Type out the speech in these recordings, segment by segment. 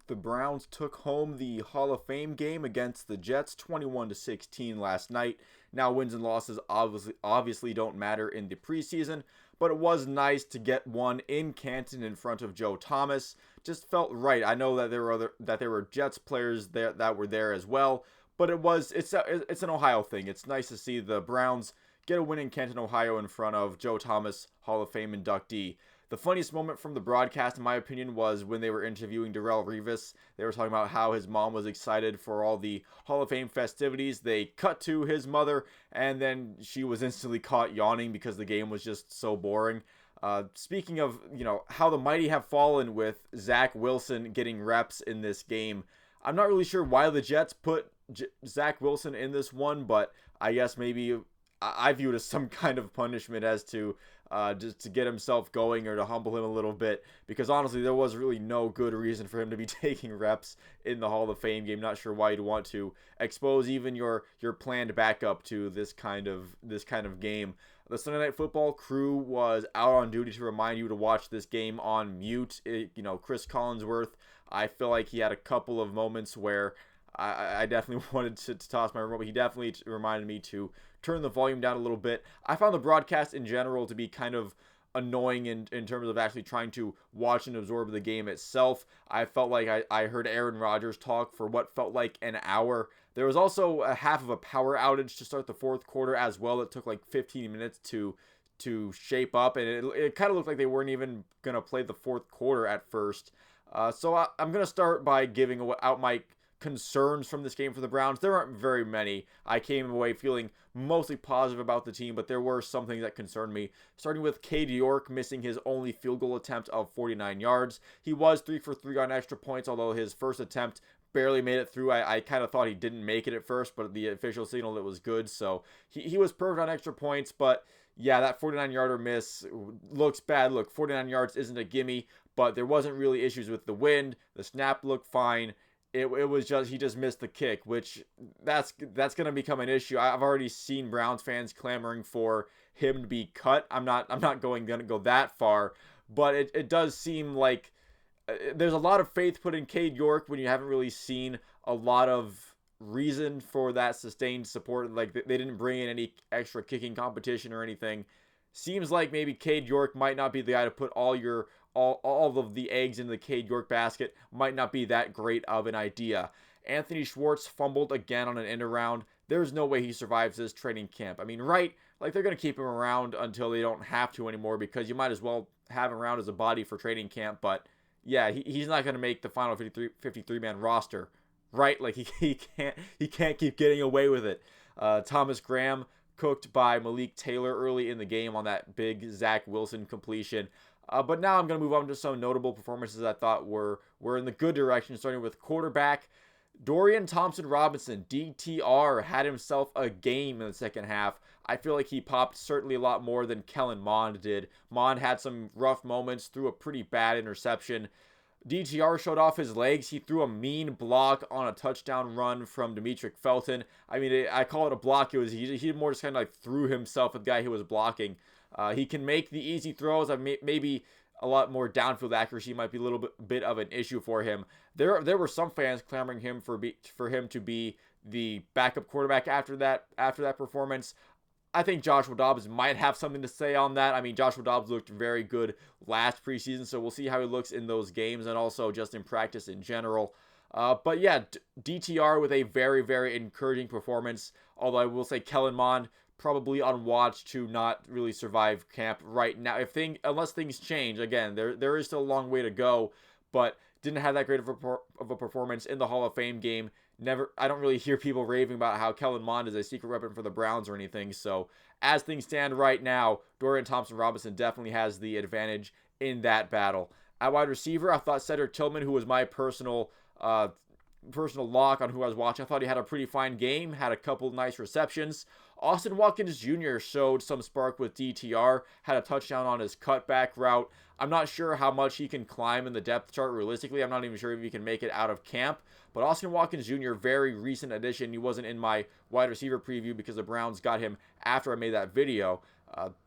The Browns took home the Hall of Fame game against the Jets 21-16 last night. Now wins and losses obviously don't matter in the preseason, but it was nice to get one in Canton in front of Joe Thomas. Just felt right. I know that there were Jets players there that were there as well, but it's an Ohio thing. It's nice to see the Browns get a win in Canton, Ohio in front of Joe Thomas, Hall of Fame inductee. The funniest moment from the broadcast, in my opinion, was when they were interviewing Darrelle Revis. They were talking about how his mom was excited for all the Hall of Fame festivities. They cut to his mother, and then she was instantly caught yawning because the game was just so boring. Speaking of, how the mighty have fallen with Zach Wilson getting reps in this game, I'm not really sure why the Jets put Zach Wilson in this one, but I guess maybe I view it as some kind of punishment as to just to get himself going or to humble him a little bit, because honestly there was really no good reason for him to be taking reps in the Hall of Fame game. Not sure why you'd want to expose even your planned backup to this kind of game. The Sunday Night Football crew was out on duty to remind you to watch this game on mute. Chris Collinsworth, I feel like he had a couple of moments where I definitely wanted to toss my remote, but he definitely reminded me to turn the volume down a little bit. I found the broadcast in general to be kind of annoying in terms of actually trying to watch and absorb the game itself. I felt like I heard Aaron Rodgers talk for what felt like an hour. There was also a half of a power outage to start the fourth quarter as well. It took like 15 minutes to shape up, and it kind of looked like they weren't even going to play the fourth quarter at first. So I'm going to start by giving out my concerns from this game for the Browns. There aren't very many. I came away feeling mostly positive about the team, but there were some things that concerned me. Starting with Cade York missing his only field goal attempt of 49 yards. He was 3 for 3 on extra points, although his first attempt barely made it through. I kind of thought he didn't make it at first, but the official signaled it was good, so he was perfect on extra points. But yeah, that 49-yarder miss looks bad. Look, 49 yards isn't a gimme, but there wasn't really issues with the wind. The snap looked fine. It was just he just missed the kick, which that's going to become an issue. I've already seen Browns fans clamoring for him to be cut. I'm not going to go that far, but it does seem like there's a lot of faith put in Cade York when you haven't really seen a lot of reason for that sustained support. Like they didn't bring in any extra kicking competition or anything. Seems like maybe Cade York might not be the guy to put all of the eggs in the Cade York basket. Might not be that great of an idea. Anthony Schwartz fumbled again on an end around. There's no way he survives this training camp. I mean, right? Like they're going to keep him around until they don't have to anymore, because you might as well have him around as a body for training camp. But yeah, he's not going to make the final 53-man roster, right? Like he can't keep getting away with it. Thomas Graham cooked by Malik Taylor early in the game on that big Zach Wilson completion. But now I'm going to move on to some notable performances I thought were in the good direction, starting with quarterback. Dorian Thompson-Robinson, DTR, had himself a game in the second half. I feel like he popped certainly a lot more than Kellen Mond did. Mond had some rough moments, threw a pretty bad interception. DTR showed off his legs. He threw a mean block on a touchdown run from Demetric Felton. I mean, I call it a block. He more just kind of like threw himself at the guy he was blocking. He can make the easy throws. Maybe a lot more downfield accuracy might be a little bit of an issue for him. There were some fans clamoring for him to be the backup quarterback after that performance. I think Joshua Dobbs might have something to say on that. I mean, Joshua Dobbs looked very good last preseason, so we'll see how he looks in those games and also just in practice in general. But yeah, DTR with a very, very encouraging performance, although I will say Kellen Mond probably on watch to not really survive camp right now. Unless things change, again, there is still a long way to go, but didn't have that great of a performance in the Hall of Fame game. I don't really hear people raving about how Kellen Mond is a secret weapon for the Browns or anything. So as things stand right now, Dorian Thompson-Robinson definitely has the advantage in that battle. At wide receiver, I thought Cedric Tillman, who was my personal lock on who I was watching, I thought he had a pretty fine game, had a couple nice receptions. Austin Watkins Jr. showed some spark with DTR, had a touchdown on his cutback route. I'm not sure how much he can climb in the depth chart realistically. I'm not even sure if he can make it out of camp. But Austin Watkins Jr., very recent addition. He wasn't in my wide receiver preview because the Browns got him after I made that video.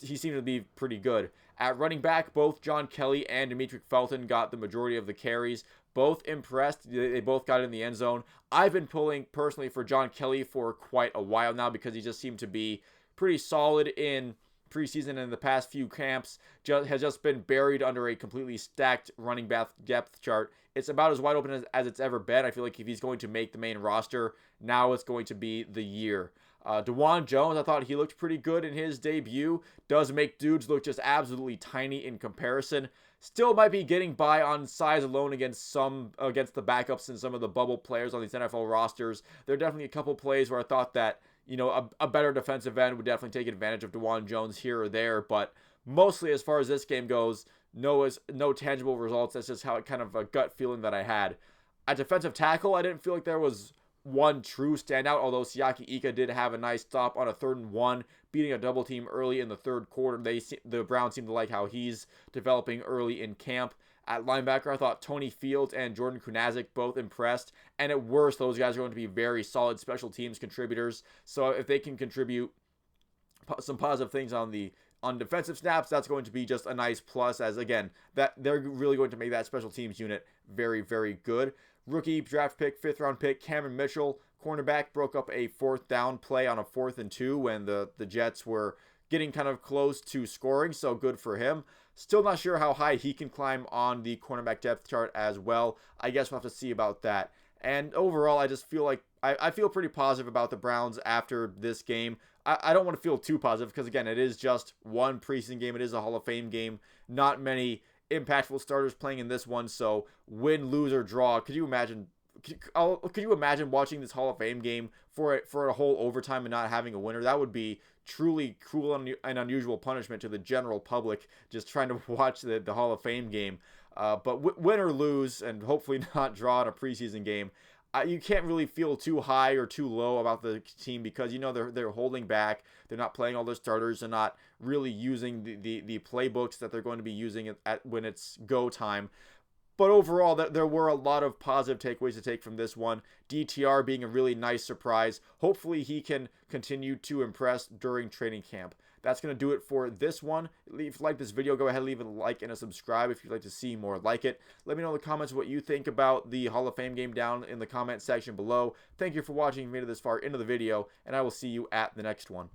He seemed to be pretty good. At running back, both John Kelly and Demetric Felton got the majority of the carries. both impressed. They both got in the end zone. I've been pulling personally for John Kelly for quite a while now because he just seemed to be pretty solid in preseason and in the past few camps. Has just been buried under a completely stacked running back depth chart. It's about as wide open as it's ever been. I feel like if he's going to make the main roster, now it's going to be the year. DeJuan Jones, I thought he looked pretty good in his debut. Does make dudes look just absolutely tiny in comparison. Still might be getting by on size alone against the backups and some of the bubble players on these NFL rosters. There are definitely a couple plays where I thought that, you know, a better defensive end would definitely take advantage of DeJuan Jones here or there, but mostly as far as this game goes, no tangible results. That's just how kind of a gut feeling that I had. At defensive tackle, I didn't feel like there was one true standout, although Siaki Ika did have a nice stop on a 3rd and 1, beating a double team early in the 3rd quarter. The Browns seem to like how he's developing early in camp. At linebacker, I thought Tony Fields and Jordan Kunazik both impressed, and at worst, those guys are going to be very solid special teams contributors. So if they can contribute some positive things on defensive snaps, that's going to be just a nice plus, as again, that they're really going to make that special teams unit very, very good. Rookie draft pick, 5th round pick, Cameron Mitchell, cornerback, broke up a 4th down play on a 4th and 2 when the Jets were getting kind of close to scoring, so good for him. Still not sure how high he can climb on the cornerback depth chart as well. I guess we'll have to see about that. And overall, I just feel like I feel pretty positive about the Browns after this game. I don't want to feel too positive because, again, it is just one preseason game. It is a Hall of Fame game. Not many impactful starters playing in this one, so win, lose, or draw. Could you imagine watching this Hall of Fame game for a whole overtime and not having a winner? That would be truly cruel and unusual punishment to the general public just trying to watch the Hall of Fame game. But win or lose, and hopefully not draw in a preseason game, you can't really feel too high or too low about the team because, you know, they're holding back. They're not playing all their starters. They're not really using the playbooks that they're going to be using when it's go time. But overall, there were a lot of positive takeaways to take from this one. DTR being a really nice surprise. Hopefully he can continue to impress during training camp. That's going to do it for this one. If you like this video, go ahead and leave a like and a subscribe if you'd like to see more like it. Let me know in the comments what you think about the Hall of Fame game down in the comment section below. Thank you for watching. You made it this far into the video, and I will see you at the next one.